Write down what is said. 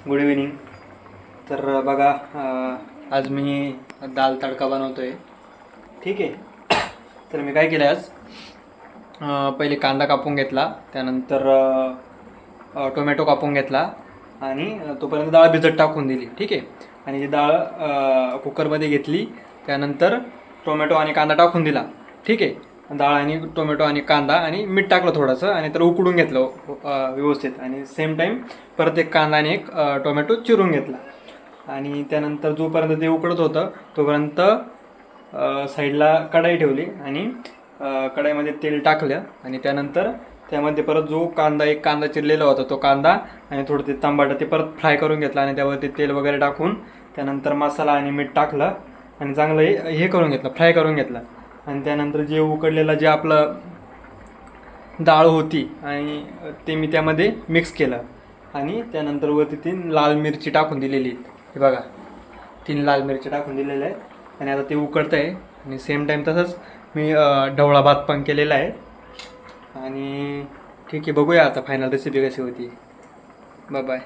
Good evening. तर बघा, आज मी दाल तडका बनवतो आहे. ठीक आहे. तर मी काय केलं आज, पहिले कांदा कापून घेतला, त्यानंतर टोमॅटो कापून घेतला आणि तोपर्यंत डाळ भिजत टाकून दिली. ठीक आहे. आणि ती डाळ कुकरमध्ये घेतली, त्यानंतर टोमॅटो आणि कांदा टाकून दिला. ठीक आहे. डाळ आणि टोमॅटो आणि कांदा आणि मीठ टाकलं थोडंसं आणि तर उकडून घेतलं व्यवस्थित. आणि सेम टाईम परत एक कांदा आणि एक टोमॅटो चिरून घेतला. आणि त्यानंतर जोपर्यंत ते उकडत होतं तोपर्यंत साईडला कढाई ठेवली आणि कढाईमध्ये तेल टाकलं. आणि त्यानंतर त्यामध्ये परत जो एक कांदा चिरलेला होता तो कांदा आणि थोडं ते तांबाटं ते परत फ्राय करून घेतला. आणि त्यावरती तेल वगैरे टाकून त्यानंतर मसाला आणि मीठ टाकलं आणि चांगलं हे करून घेतलं, फ्राय करून घेतलं. आणि त्यानंतर जे उकडलेलं जे आपलं डाळ होती आणि ते मी त्यामध्ये मिक्स केलं. आणि त्यानंतर वरती 3 लाल मिरची टाकून दिलेली. हे बघा, 3 लाल मिरची टाकून दिलेल्या आहेत. आणि आता ते उकडतं आहे. आणि सेम टाईम तसंच मी ढवळा भात पण केलेला आहे. आणि ठीक आहे, बघूया आता फायनल रेसिपी कशी होती. Bye bye.